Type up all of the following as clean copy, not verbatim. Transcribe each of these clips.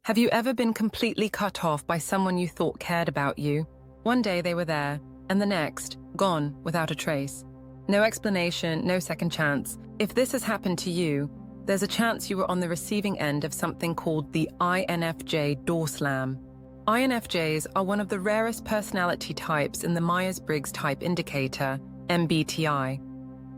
Have you ever been completely cut off by someone you thought cared about you? One day they were there, and the next, gone without a trace. No explanation, no second chance. If this has happened to you, there's a chance you were on the receiving end of something called the INFJ door slam. INFJs are one of the rarest personality types in the Myers-Briggs Type Indicator, MBTI.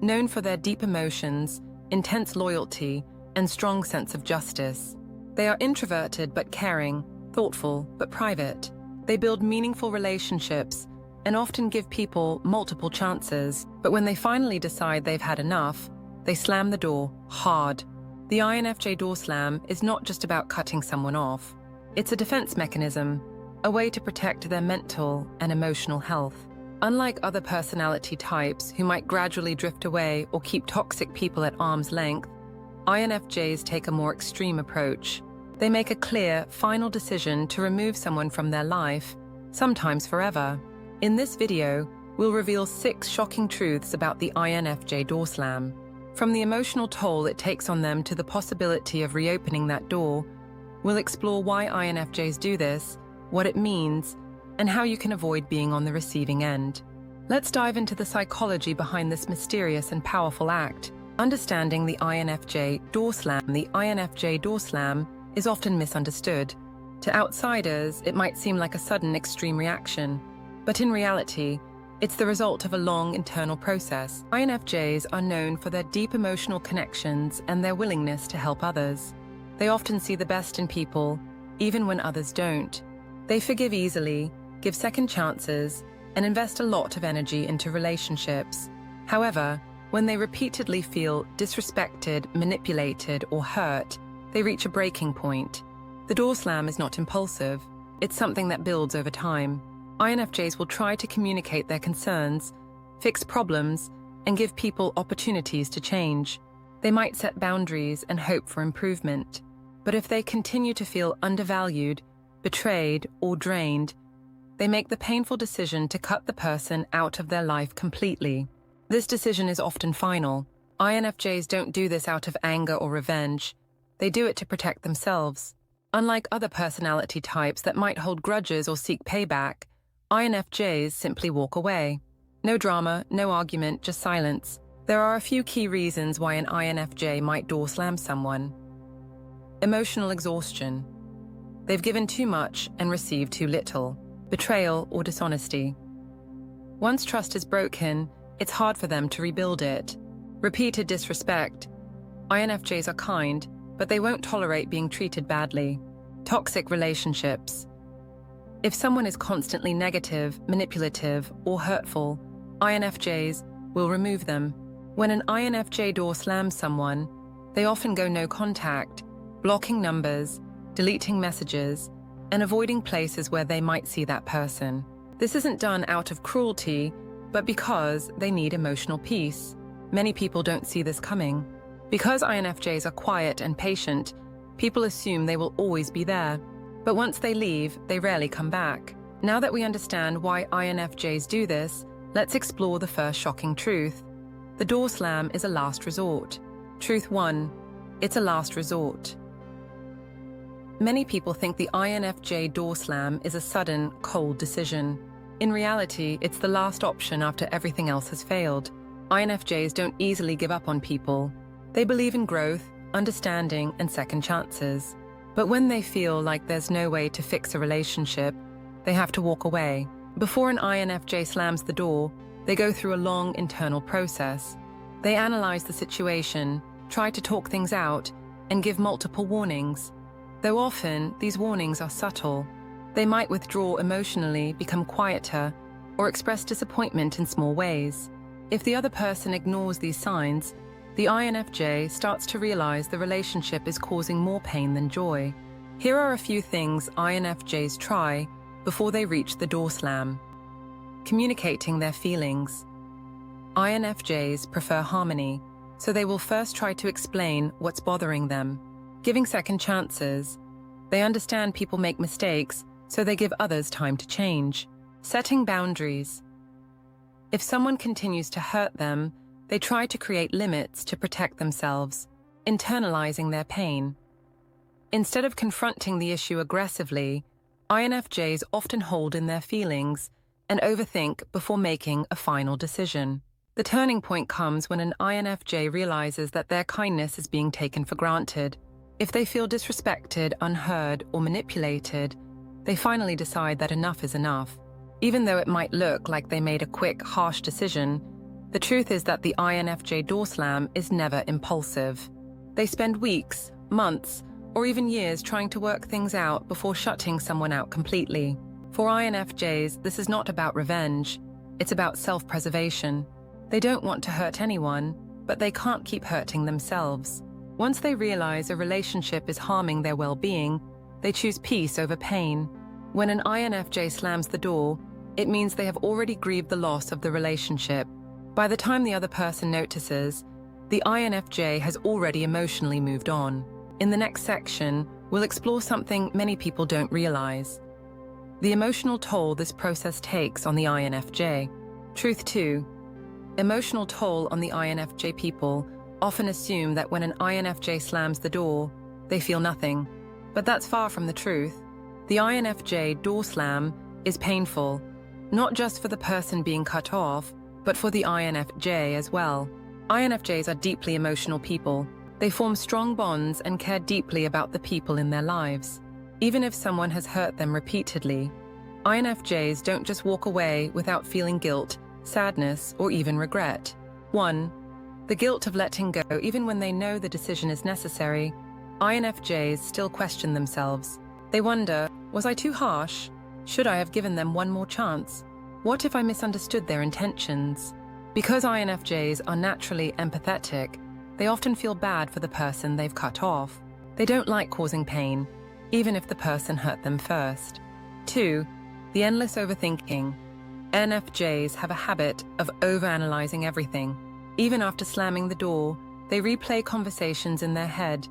Known for their deep emotions, intense loyalty, and strong sense of justice. They are introverted but caring, thoughtful but private. They build meaningful relationships and often give people multiple chances. But when they finally decide they've had enough, they slam the door hard. The INFJ door slam is not just about cutting someone off. It's a defense mechanism, a way to protect their mental and emotional health. Unlike other personality types who might gradually drift away or keep toxic people at arm's length, INFJs take a more extreme approach. They make a clear, final decision to remove someone from their life, sometimes forever. In this video, we'll reveal 6 shocking truths about the INFJ door slam. From the emotional toll it takes on them to the possibility of reopening that door, we'll explore why INFJs do this, what it means, and how you can avoid being on the receiving end. Let's dive into the psychology behind this mysterious and powerful act. Understanding the INFJ door slam. The INFJ door slam is often misunderstood. To outsiders, it might seem like a sudden extreme reaction, but in reality, it's the result of a long internal process. INFJs are known for their deep emotional connections and their willingness to help others. They often see the best in people, even when others don't. They forgive easily, give second chances, and invest a lot of energy into relationships. However, when they repeatedly feel disrespected, manipulated, or hurt, they reach a breaking point. The door slam is not impulsive. It's something that builds over time. INFJs will try to communicate their concerns, fix problems, and give people opportunities to change. They might set boundaries and hope for improvement. But if they continue to feel undervalued, betrayed, or drained, they make the painful decision to cut the person out of their life completely. This decision is often final. INFJs don't do this out of anger or revenge. They do it to protect themselves. Unlike other personality types that might hold grudges or seek payback, INFJs simply walk away. No drama, no argument, just silence. There are a few key reasons why an INFJ might door slam someone. Emotional exhaustion. They've given too much and received too little. Betrayal or dishonesty. Once trust is broken, it's hard for them to rebuild it. Repeated disrespect. INFJs are kind, but they won't tolerate being treated badly. Toxic relationships. If someone is constantly negative, manipulative, or hurtful, INFJs will remove them. When an INFJ door slams someone, they often go no contact, blocking numbers, deleting messages, and avoiding places where they might see that person. This isn't done out of cruelty, but because they need emotional peace. Many people don't see this coming. Because INFJs are quiet and patient, people assume they will always be there. But once they leave, they rarely come back. Now that we understand why INFJs do this, let's explore the first shocking truth. The door slam is a last resort. Truth 1. It's a last resort. Many people think the INFJ door slam is a sudden, cold decision. In reality, it's the last option after everything else has failed. INFJs don't easily give up on people. They believe in growth, understanding, and second chances. But when they feel like there's no way to fix a relationship, they have to walk away. Before an INFJ slams the door, they go through a long internal process. They analyze the situation, try to talk things out, and give multiple warnings. Though often, these warnings are subtle. They might withdraw emotionally, become quieter, or express disappointment in small ways. If the other person ignores these signs, the INFJ starts to realize the relationship is causing more pain than joy. Here are a few things INFJs try before they reach the door slam. Communicating their feelings. INFJs prefer harmony, so they will first try to explain what's bothering them. Giving second chances. They understand people make mistakes, so they give others time to change. Setting boundaries. If someone continues to hurt them, they try to create limits to protect themselves, internalizing their pain. Instead of confronting the issue aggressively, INFJs often hold in their feelings and overthink before making a final decision. The turning point comes when an INFJ realizes that their kindness is being taken for granted. If they feel disrespected, unheard, or manipulated, they finally decide that enough is enough. Even though it might look like they made a quick, harsh decision, the truth is that the INFJ door slam is never impulsive. They spend weeks, months, or even years trying to work things out before shutting someone out completely. For INFJs, this is not about revenge, it's about self-preservation. They don't want to hurt anyone, but they can't keep hurting themselves. Once they realize a relationship is harming their well-being, they choose peace over pain. When an INFJ slams the door, it means they have already grieved the loss of the relationship. By the time the other person notices, the INFJ has already emotionally moved on. In the next section, we'll explore something many people don't realize: the emotional toll this process takes on the INFJ. Truth 2. Emotional toll on the INFJ. People often assume that when an INFJ slams the door, they feel nothing. But that's far from the truth. The INFJ door slam is painful, not just for the person being cut off, but for the INFJ as well. INFJs are deeply emotional people. They form strong bonds and care deeply about the people in their lives. Even if someone has hurt them repeatedly, INFJs don't just walk away without feeling guilt, sadness, or even regret. 1. The guilt of letting go. Even when they know the decision is necessary, INFJs still question themselves. They wonder, was I too harsh? Should I have given them one more chance? What if I misunderstood their intentions? Because INFJs are naturally empathetic, they often feel bad for the person they've cut off. They don't like causing pain, even if the person hurt them first. 2. The endless overthinking. INFJs have a habit of overanalyzing everything. Even after slamming the door, they replay conversations in their head,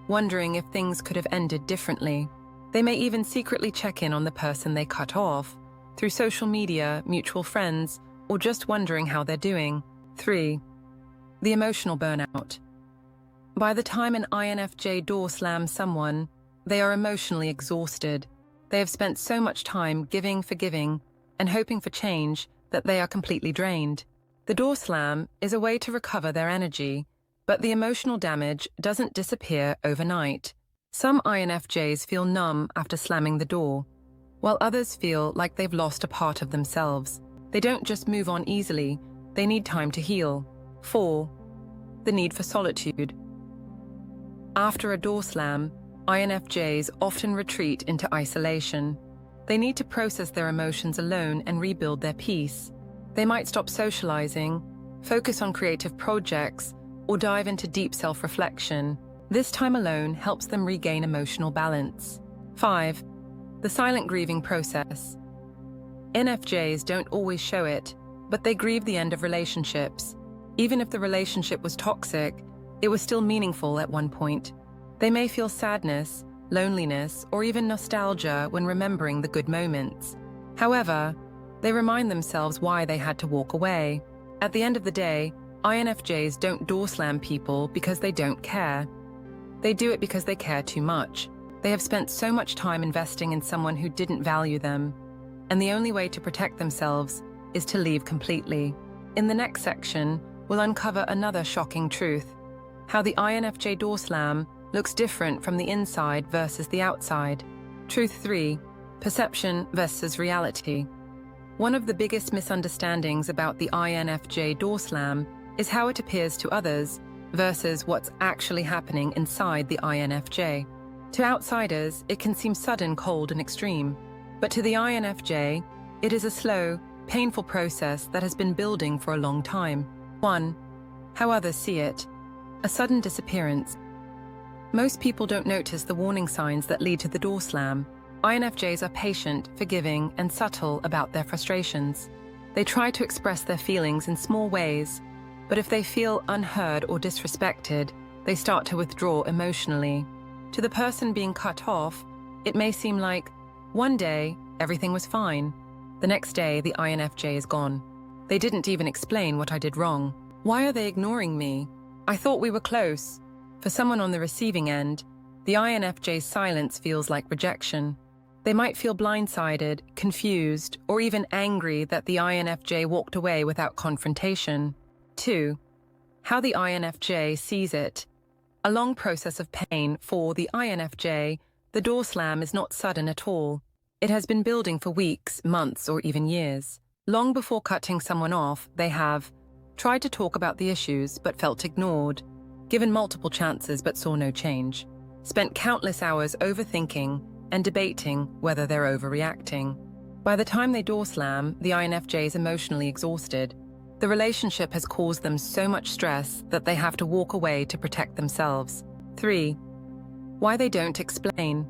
wondering if things could have ended differently. They may even secretly check in on the person they cut off, through social media, mutual friends, or just wondering how they're doing. 3. The emotional burnout. By the time an INFJ door slams someone, they are emotionally exhausted. They have spent so much time giving, forgiving, and hoping for change that they are completely drained. The door slam is a way to recover their energy, but the emotional damage doesn't disappear overnight. Some INFJs feel numb after slamming the door, while others feel like they've lost a part of themselves. They don't just move on easily, they need time to heal. 4. The need for solitude. After a door slam, INFJs often retreat into isolation. They need to process their emotions alone and rebuild their peace. They might stop socializing, focus on creative projects, or dive into deep self-reflection. This time alone helps them regain emotional balance. 5. The silent grieving process. INFJs don't always show it, but they grieve the end of relationships. Even if the relationship was toxic, it was still meaningful at one point. They may feel sadness, loneliness, or even nostalgia when remembering the good moments. However, they remind themselves why they had to walk away. At the end of the day, INFJs don't door slam people because they don't care. They do it because they care too much. They have spent so much time investing in someone who didn't value them, and the only way to protect themselves is to leave completely. In the next section, we'll uncover another shocking truth: how the INFJ door slam looks different from the inside versus the outside. Truth 3. Perception versus reality. One of the biggest misunderstandings about the INFJ door slam is how it appears to others versus what's actually happening inside the INFJ. To outsiders, it can seem sudden, cold, and extreme. But to the INFJ, it is a slow, painful process that has been building for a long time. 1. How others see it. A sudden disappearance. Most people don't notice the warning signs that lead to the door slam. INFJs are patient, forgiving, and subtle about their frustrations. They try to express their feelings in small ways, but if they feel unheard or disrespected, they start to withdraw emotionally. To the person being cut off, it may seem like, one day, everything was fine. The next day, the INFJ is gone. They didn't even explain what I did wrong. Why are they ignoring me? I thought we were close. For someone on the receiving end, The INFJ's silence feels like rejection. They might feel blindsided, confused, or even angry that the INFJ walked away without confrontation. 2. How the INFJ sees it. A long process of pain for the INFJ, the door slam is not sudden at all. It has been building for weeks, months, or even years. Long before cutting someone off, they have tried to talk about the issues but felt ignored, given multiple chances but saw no change, spent countless hours overthinking and debating whether they're overreacting. By the time they door slam, the INFJ is emotionally exhausted. The relationship has caused them so much stress that they have to walk away to protect themselves. 3. Why they don't explain.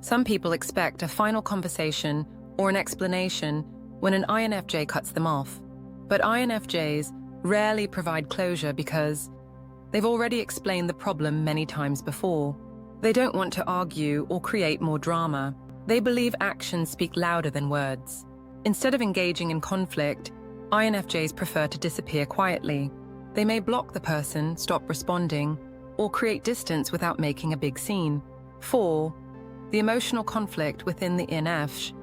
Some people expect a final conversation or an explanation when an INFJ cuts them off. But INFJs rarely provide closure because they've already explained the problem many times before. They don't want to argue or create more drama. They believe actions speak louder than words. Instead of engaging in conflict, INFJs prefer to disappear quietly. They may block the person, stop responding, or create distance without making a big scene. 4. The emotional conflict within the INFJ.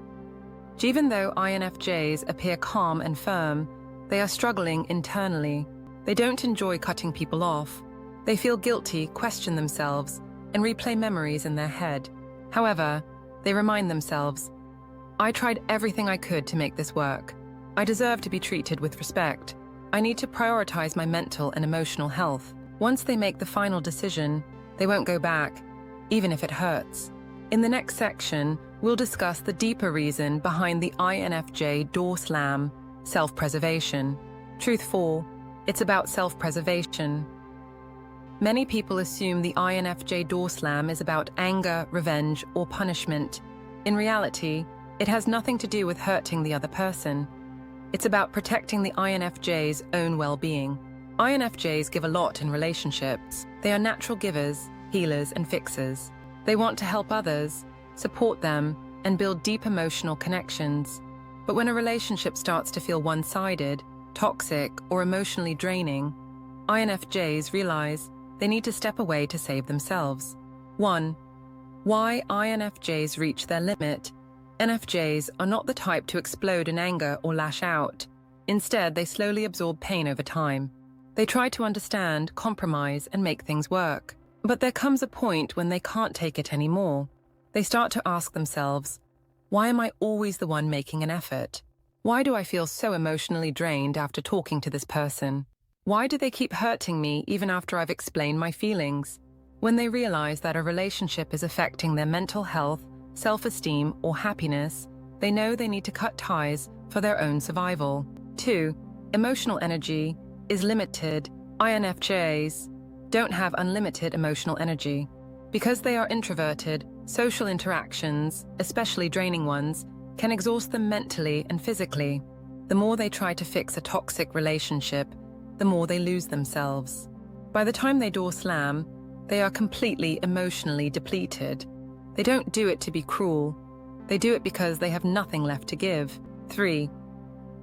Even though INFJs appear calm and firm, they are struggling internally. They don't enjoy cutting people off. They feel guilty, question themselves, and replay memories in their head. However, they remind themselves, I tried everything I could to make this work. I deserve to be treated with respect. I need to prioritize my mental and emotional health. Once they make the final decision, they won't go back, even if it hurts. In the next section, we'll discuss the deeper reason behind the INFJ door slam, self-preservation. Truth 4. It's about self-preservation. Many people assume the INFJ door slam is about anger, revenge, or punishment. In reality, it has nothing to do with hurting the other person. It's about protecting the INFJ's own well-being. INFJs give a lot in relationships. They are natural givers, healers, and fixers. They want to help others, support them, and build deep emotional connections. But when a relationship starts to feel one-sided, toxic, or emotionally draining, INFJs realize they need to step away to save themselves. 1. Why INFJs reach their limit. NFJs are not the type to explode in anger or lash out. Instead, they slowly absorb pain over time. They try to understand, compromise, and make things work. But there comes a point when they can't take it anymore. They start to ask themselves, why am I always the one making an effort? Why do I feel so emotionally drained after talking to this person? Why do they keep hurting me even after I've explained my feelings? When they realize that a relationship is affecting their mental health, self-esteem, or happiness, they know they need to cut ties for their own survival. 2. Emotional energy is limited. INFJs don't have unlimited emotional energy. Because they are introverted, social interactions, especially draining ones, can exhaust them mentally and physically. The more they try to fix a toxic relationship, the more they lose themselves. By the time they door slam, they are completely emotionally depleted. They don't do it to be cruel. They do it because they have nothing left to give. 3.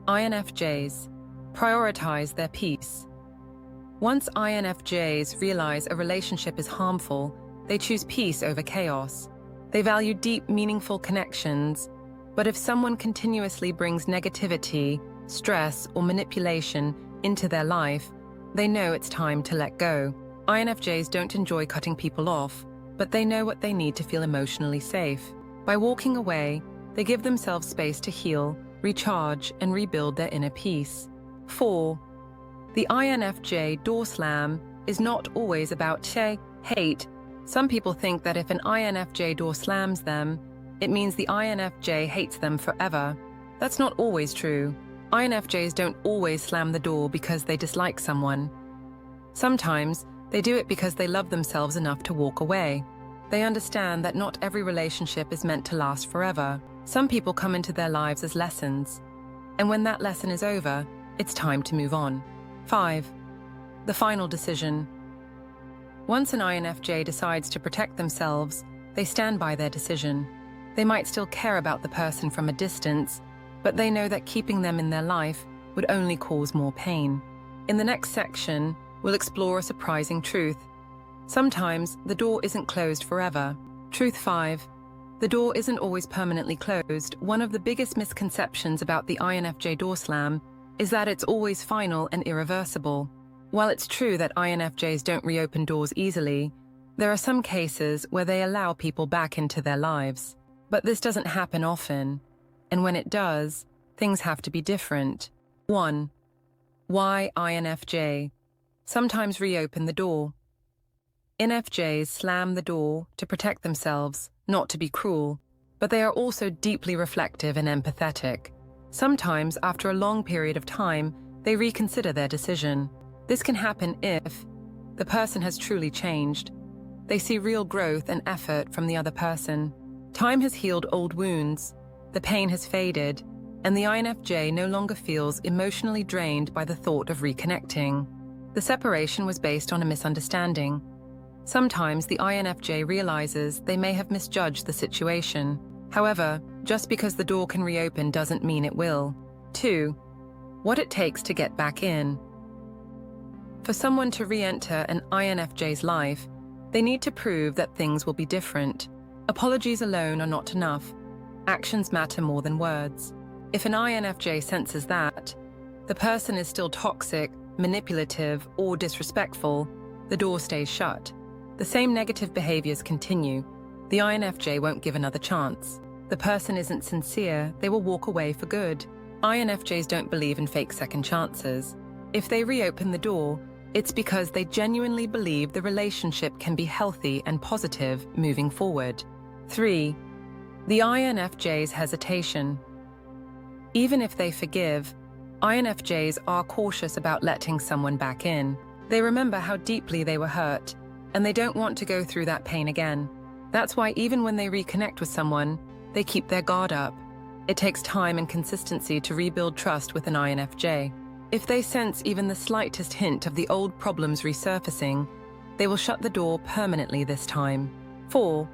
INFJs prioritize their peace. Once INFJs realize a relationship is harmful, they choose peace over chaos. They value deep, meaningful connections, but if someone continuously brings negativity, stress, or manipulation into their life, they know it's time to let go. INFJs don't enjoy cutting people off, but they know what they need to feel emotionally safe. By walking away, they give themselves space to heal, recharge, and rebuild their inner peace. 4. The INFJ door slam is not always about hate. Some people think that if an INFJ door slams them, it means the INFJ hates them forever. That's not always true. INFJs don't always slam the door because they dislike someone. Sometimes, they do it because they love themselves enough to walk away. They understand that not every relationship is meant to last forever. Some people come into their lives as lessons, and when that lesson is over, it's time to move on. 5. The final decision. Once an INFJ decides to protect themselves, they stand by their decision. They might still care about the person from a distance, but they know that keeping them in their life would only cause more pain. In the next section, we'll explore a surprising truth. Sometimes the door isn't closed forever. Truth 5. The door isn't always permanently closed. One of the biggest misconceptions about the INFJ door slam is that it's always final and irreversible. While it's true that INFJs don't reopen doors easily, there are some cases where they allow people back into their lives. But this doesn't happen often, and when it does, things have to be different. 1. Why INFJ sometimes reopen the door. INFJs slam the door to protect themselves, not to be cruel, but they are also deeply reflective and empathetic. Sometimes, after a long period of time, they reconsider their decision. This can happen if the person has truly changed. They see real growth and effort from the other person. Time has healed old wounds, the pain has faded, and the INFJ no longer feels emotionally drained by the thought of reconnecting. The separation was based on a misunderstanding. Sometimes the INFJ realizes they may have misjudged the situation. However, just because the door can reopen doesn't mean it will. 2. What it takes to get back in. For someone to re-enter an INFJ's life, they need to prove that things will be different. Apologies alone are not enough. Actions matter more than words. If an INFJ senses that the person is still toxic, manipulative, or disrespectful, the door stays shut. The same negative behaviors continue. The INFJ won't give another chance. The person isn't sincere, they will walk away for good. INFJs don't believe in fake second chances. If they reopen the door, it's because they genuinely believe the relationship can be healthy and positive moving forward. 3. The INFJ's hesitation. Even if they forgive, INFJs are cautious about letting someone back in. They remember how deeply they were hurt, and they don't want to go through that pain again. That's why even when they reconnect with someone, they keep their guard up. It takes time and consistency to rebuild trust with an INFJ. If they sense even the slightest hint of the old problems resurfacing, they will shut the door permanently this time. 4.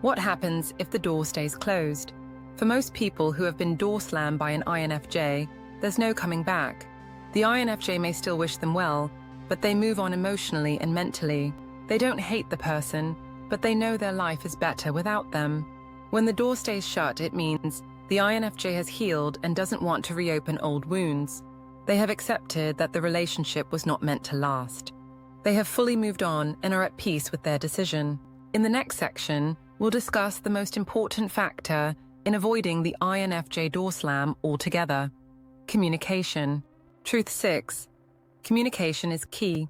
What happens if the door stays closed? For most people who have been door slammed by an INFJ, there's no coming back. The INFJ may still wish them well, but they move on emotionally and mentally. They don't hate the person, but they know their life is better without them. When the door stays shut, it means the INFJ has healed and doesn't want to reopen old wounds. They have accepted that the relationship was not meant to last. They have fully moved on and are at peace with their decision. In the next section, we'll discuss the most important factor in avoiding the INFJ door slam altogether: communication. Truth 6. Communication is key.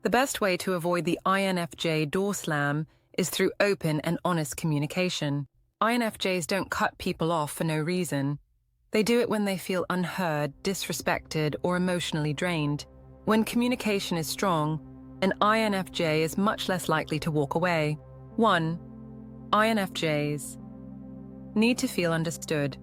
The best way to avoid the INFJ door slam is through open and honest communication. INFJs don't cut people off for no reason. They do it when they feel unheard, disrespected, or emotionally drained. When communication is strong, an INFJ is much less likely to walk away. 1. INFJs need to feel understood.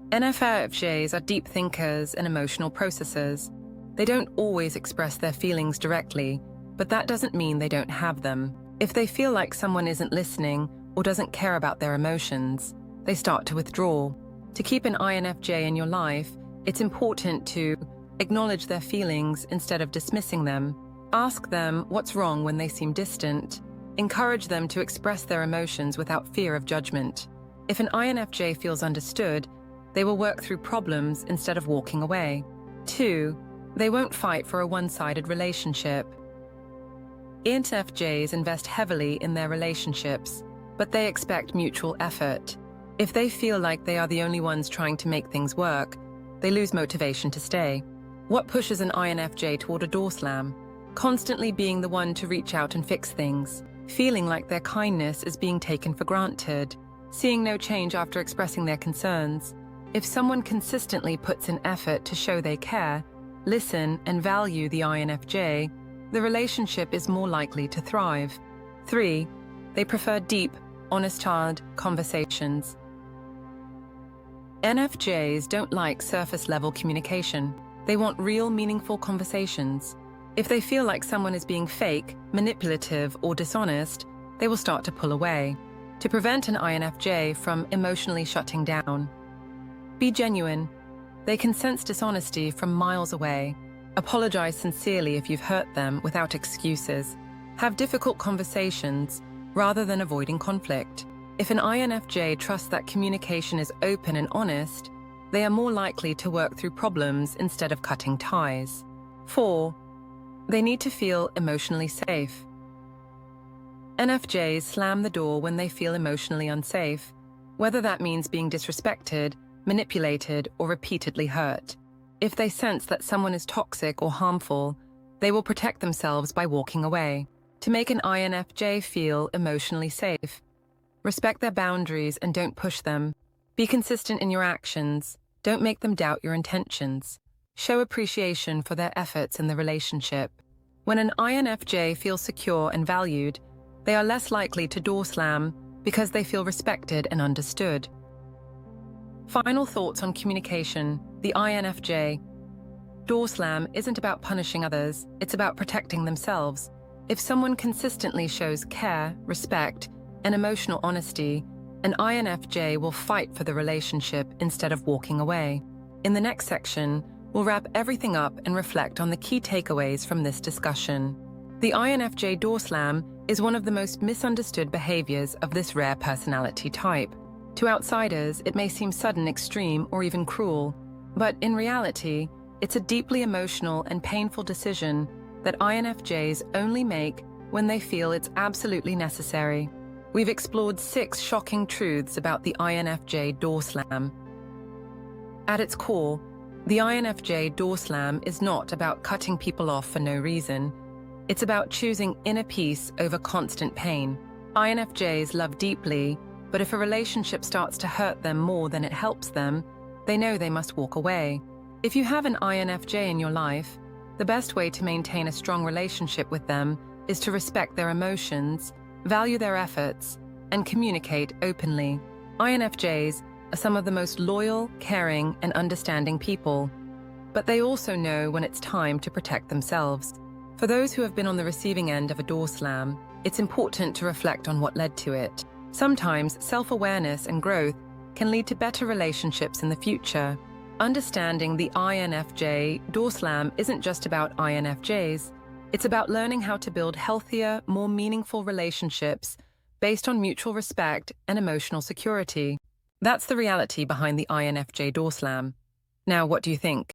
INFJs are deep thinkers and emotional processors. They don't always express their feelings directly, but that doesn't mean they don't have them. If they feel like someone isn't listening or doesn't care about their emotions, they start to withdraw. To keep an INFJ in your life, it's important to acknowledge their feelings instead of dismissing them. Ask them what's wrong when they seem distant. Encourage them to express their emotions without fear of judgment. If an INFJ feels understood, they will work through problems instead of walking away. 2. They won't fight for a one-sided relationship. INFJs invest heavily in their relationships, but they expect mutual effort. If they feel like they are the only ones trying to make things work, they lose motivation to stay. What pushes an INFJ toward a door slam? Constantly being the one to reach out and fix things. Feeling like their kindness is being taken for granted. Seeing no change after expressing their concerns. If someone consistently puts in effort to show they care, listen, and value the INFJ, the relationship is more likely to thrive. 3. They prefer deep, honest, hard conversations. INFJs don't like surface-level communication. They want real, meaningful conversations. If they feel like someone is being fake, manipulative, or dishonest, they will start to pull away. To prevent an INFJ from emotionally shutting down, be genuine. They can sense dishonesty from miles away. Apologize sincerely if you've hurt them without excuses. Have difficult conversations rather than avoiding conflict. If an INFJ trusts that communication is open and honest, they are more likely to work through problems instead of cutting ties. 4. They need to feel emotionally safe. NFJs slam the door when they feel emotionally unsafe, whether that means being disrespected, manipulated, or repeatedly hurt. If they sense that someone is toxic or harmful, they will protect themselves by walking away. To make an INFJ feel emotionally safe, respect their boundaries and don't push them. Be consistent in your actions. Don't make them doubt your intentions. Show appreciation for their efforts in the relationship. When an INFJ feels secure and valued, they are less likely to door slam because they feel respected and understood. Final thoughts on communication. The INFJ door slam isn't about punishing others, it's about protecting themselves. If someone consistently shows care, respect, and emotional honesty, an INFJ will fight for the relationship instead of walking away. In the next section, we'll wrap everything up and reflect on the key takeaways from this discussion. The INFJ door slam is one of the most misunderstood behaviors of this rare personality type. To outsiders, it may seem sudden, extreme, or even cruel, but in reality, it's a deeply emotional and painful decision that INFJs only make when they feel it's absolutely necessary. We've explored 6 shocking truths about the INFJ door slam. At its core, the INFJ door slam is not about cutting people off for no reason. It's about choosing inner peace over constant pain. INFJs love deeply, but if a relationship starts to hurt them more than it helps them, they know they must walk away. If you have an INFJ in your life, the best way to maintain a strong relationship with them is to respect their emotions, value their efforts, and communicate openly. INFJs are some of the most loyal, caring, and understanding people, but they also know when it's time to protect themselves. For those who have been on the receiving end of a door slam, it's important to reflect on what led to it. Sometimes self-awareness and growth can lead to better relationships in the future. Understanding the INFJ door slam isn't just about INFJs. It's about learning how to build healthier, more meaningful relationships based on mutual respect and emotional security. That's the reality behind the INFJ door slam. Now, what do you think?